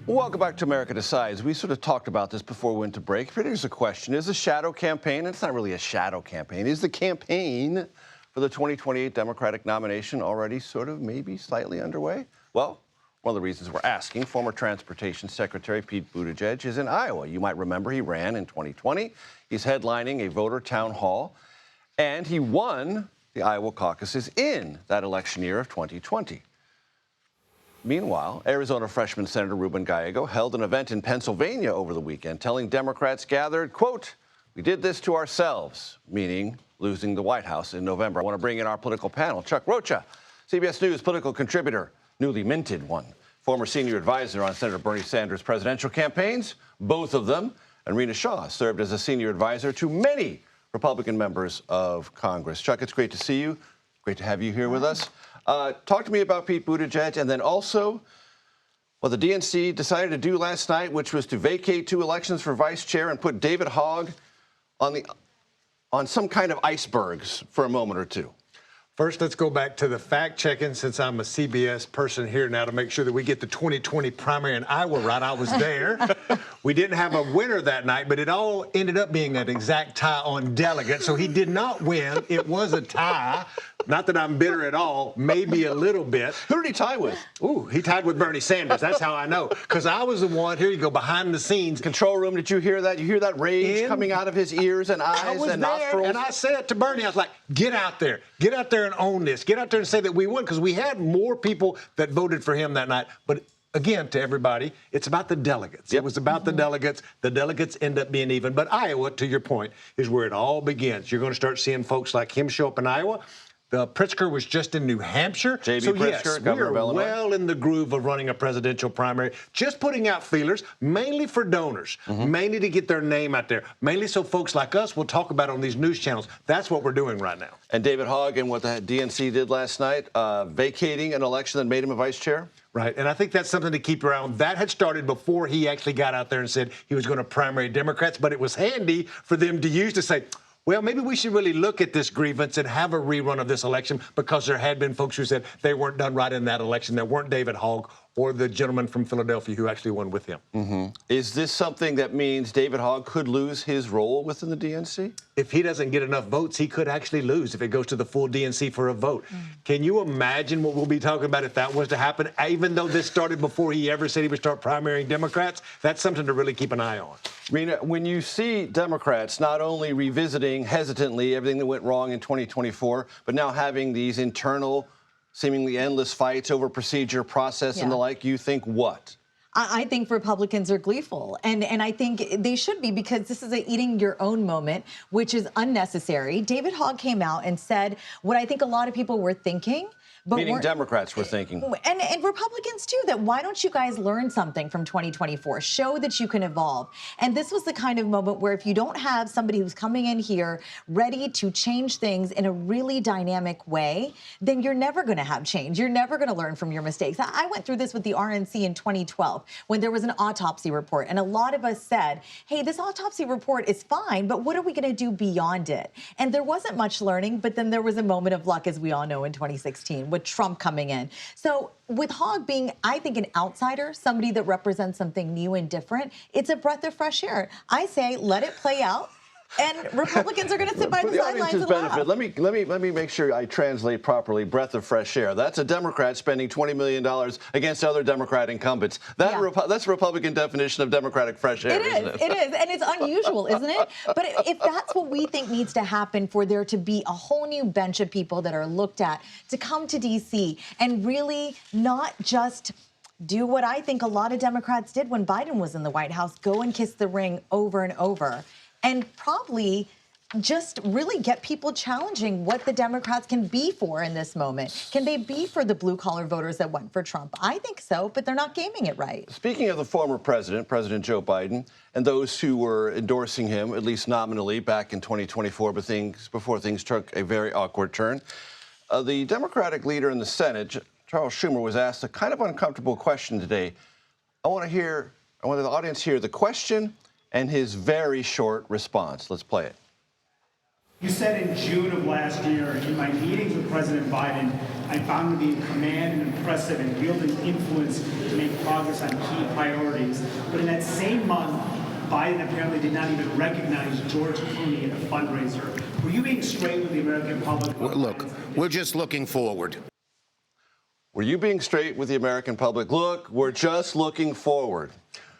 Welcome back to America Decides. We sort of talked about this before we went to break. Here's a question. Is the shadow campaign, and it's not really a shadow campaign, is the campaign for the 2028 Democratic nomination already sort of maybe slightly underway? Well, one of the reasons we're asking, former Transportation Secretary Pete Buttigieg is in Iowa. You might remember he ran in 2020. He's headlining a voter town hall, and he won the Iowa caucuses in that election year of 2020. Meanwhile, Arizona freshman Senator Ruben Gallego held an event in Pennsylvania over the weekend telling Democrats gathered, quote, "We did this to ourselves," meaning losing the White House in November. I want to bring in our political panel. Chuck Rocha, CBS News political contributor, newly minted one, former senior advisor on Senator Bernie Sanders' presidential campaigns, both of them, and Rina Shah served as a senior advisor to many Republican members of Congress. Chuck, it's great to see you. Great to have you here with us. Talk to me about Pete Buttigieg, and then also what the DNC decided to do last night, which was to vacate 2 elections for vice chair and put David Hogg on some kind of icebergs for a moment or two. First, let's go back to the fact-checking, since I'm a CBS person here now, to make sure that we get the 2020 primary in Iowa right. I was there. We didn't have a winner that night, but it all ended up being an exact tie on delegates. So he did not win. It was a tie. Not that I'm bitter at all, maybe a little bit. Who did he tie with? Ooh, he tied with Bernie Sanders. That's how I know. Because I was the one, here you go, behind the scenes. Control room, did you hear that? You hear that rage coming out of his ears and eyes and nostrils? And I said to Bernie, I was like, get out there. Get out there and own this. Get out there and say that we won, because we had more people that voted for him that night. But again, to everybody, it's about the delegates. Yep. It was about the delegates. The delegates end up being even. But Iowa, to your point, is where it all begins. You're going to start seeing folks like him show up in Iowa. Pritzker was just in New Hampshire. J.B. So Pritzker, yes, Governor we're of Illinois. well in the groove of running a presidential primary, just putting out feelers, mainly for donors, mainly to get their name out there, mainly so folks like us will talk about it on these news channels. That's what we're doing right now. And David Hogg and what the DNC did last night, vacating an election that made him a vice chair? Right, and I think that's something to keep around. That had started before he actually got out there and said he was going to primary Democrats, but it was handy for them to use to say, well, maybe we should really look at this grievance and have a rerun of this election, because there had been folks who said they weren't done right in that election. That weren't David Hogg or the gentleman from Philadelphia who actually won with him. Is this something that means David Hogg could lose his role within the DNC? If he doesn't get enough votes, he could actually lose if it goes to the full DNC for a vote. Can you imagine what we'll be talking about if that was to happen? Even though this started before he ever said he would start primarying Democrats, that's something to really keep an eye on. Rina, when you see Democrats not only revisiting hesitantly everything that went wrong in 2024, but now having these internal, seemingly endless fights over procedure, process, and the like, you think what? I think Republicans are gleeful, and I think they should be, because this is a eating your own moment, which is unnecessary. David Hogg came out and said what I think a lot of people were thinking. But meaning Democrats were thinking. And Republicans, too, that why don't you guys learn something from 2024? Show that you can evolve. And this was the kind of moment where if you don't have somebody who's coming in here ready to change things in a really dynamic way, then you're never going to have change. You're never going to learn from your mistakes. I went through this with the RNC in 2012 when there was an autopsy report. And a lot of us said, hey, this autopsy report is fine, but what are we going to do beyond it? And there wasn't much learning, but then there was a moment of luck, as we all know, in 2016. With Trump coming in. So with Hogg being, I think, an outsider, somebody that represents something new and different, it's a breath of fresh air. I say, let it play out. And Republicans are going to sit by the sidelines and laugh. Let me make sure I translate properly. Breath of fresh air. That's a Democrat spending $20 million against other Democrat incumbents. That's a Republican definition of Democratic fresh air. Isn't it? It is, and it's unusual, isn't it? But if that's what we think needs to happen for there to be a whole new bench of people that are looked at to come to D.C. and really not just do what I think a lot of Democrats did when Biden was in the White House, go and kiss the ring over and over. And probably just really get people challenging what the Democrats can be for in this moment. Can they be for the blue-collar voters that went for Trump? I think so, but they're not gaming it right. Speaking of the former president, President Joe Biden, and those who were endorsing him, at least nominally, back in 2024, but before things took a very awkward turn, the Democratic leader in the Senate, Charles Schumer, was asked a kind of uncomfortable question today. I want the audience to hear the question and his very short response. Let's play it. You said in June of last year, in my meetings with President Biden, I found him to be in command and impressive and wielding influence to make progress on key priorities. But in that same month, Biden apparently did not even recognize George Clooney at a fundraiser. Were you being straight with the American public? Look, we're just looking forward. Were you being straight with the American public? Look, we're just looking forward.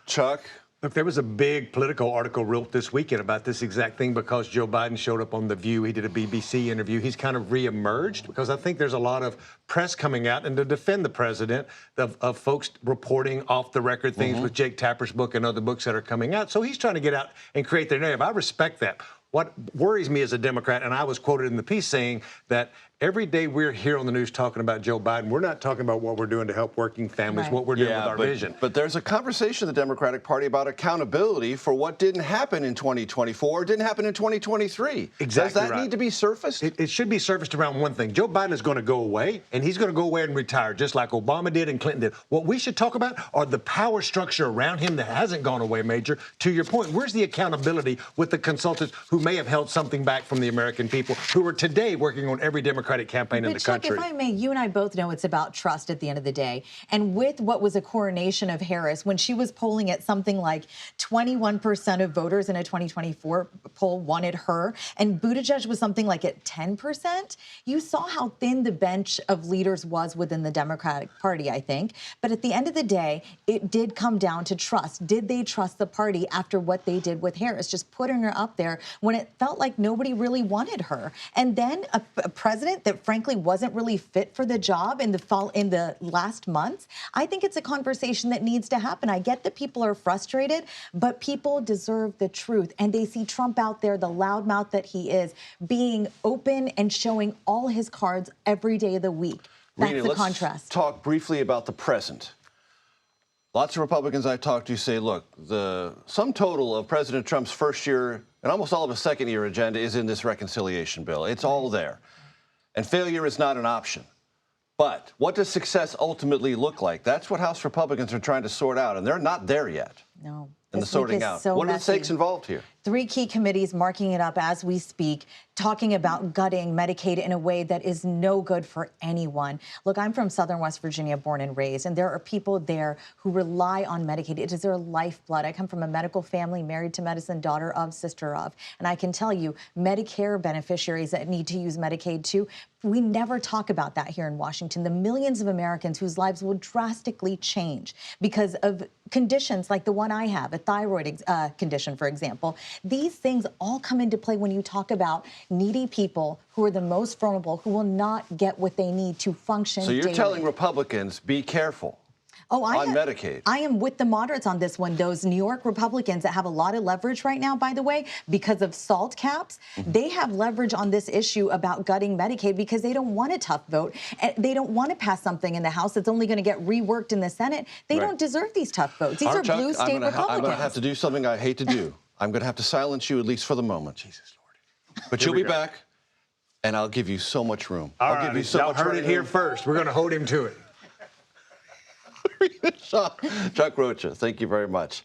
Chuck? Look, there was a big political article wrote this weekend about this exact thing because Joe Biden showed up on The View. He did a BBC interview. He's kind of reemerged because I think there's a lot of press coming out and to defend the president of folks reporting off the record things with Jake Tapper's book and other books that are coming out. So he's trying to get out and create their narrative. I respect that. What worries me as a Democrat, and I was quoted in the piece saying that every day we're here on the news talking about Joe Biden, we're not talking about what we're doing to help working families, what we're doing with our vision. But there's a conversation in the Democratic Party about accountability for what didn't happen in 2024, didn't happen in 2023. Exactly. Does that right. need to be surfaced? It should be surfaced around one thing. Joe Biden is going to go away, and he's going to go away and retire, just like Obama did and Clinton did. What we should talk about are the power structure around him that hasn't gone away, Major. To your point, where's the accountability with the consultants who may have held something back from the American people, who are today working on every Democratic campaign in the Chuck, country? if I may, you and I both know it's about trust at the end of the day. And with what was a coronation of Harris, when she was polling at something like 21% of voters in a 2024 poll wanted her, and Buttigieg was something like at 10%, you saw how thin the bench of leaders was within the Democratic Party, I think. But at the end of the day, it did come down to trust. Did they trust the party after what they did with Harris, just putting her up there when it felt like nobody really wanted her? And then a president that frankly wasn't really fit for the job in the last months. I think it's a conversation that needs to happen. I get that people are frustrated, but people deserve the truth. And they see Trump out there, the loudmouth that he is, being open and showing all his cards every day of the week. That's Rina, the let's contrast. talk briefly about the present. Lots of Republicans I talk to say, look, the sum total of President Trump's first year and almost all of his second year agenda is in this reconciliation bill. It's all there. And failure is not an option. But what does success ultimately look like? That's what House Republicans are trying to sort out, and they're not there yet. No. And the This week sorting is out. so What are the messy. stakes involved here? 3 key committees marking it up as we speak, talking about gutting Medicaid in a way that is no good for anyone. Look, I'm from Southern West Virginia, born and raised, and there are people there who rely on Medicaid. It is their lifeblood. I come from a medical family, married to medicine, daughter of, sister of. And I can tell you, Medicare beneficiaries that need to use Medicaid too, we never talk about that here in Washington. The millions of Americans whose lives will drastically change because of conditions like the one I have, a thyroid condition, for example. These things all come into play when you talk about needy people who are the most vulnerable, who will not get what they need to function So you're daily. telling Republicans, be careful on Medicaid. I am with the moderates on this one. Those New York Republicans that have a lot of leverage right now, by the way, because of SALT caps, they have leverage on this issue about gutting Medicaid because they don't want a tough vote. They don't want to pass something in the House that's only going to get reworked in the Senate. They don't deserve these tough votes. These are Chuck, blue state Republicans. I'm going to have to do something I hate to do. I'm going to have to silence you, at least for the moment. Jesus Lord. But you'll be back, and I'll give you so much room. All I'll give you right, so y'all much heard running it here room. first. We're going to hold him to it. Chuck Rocha, thank you very much.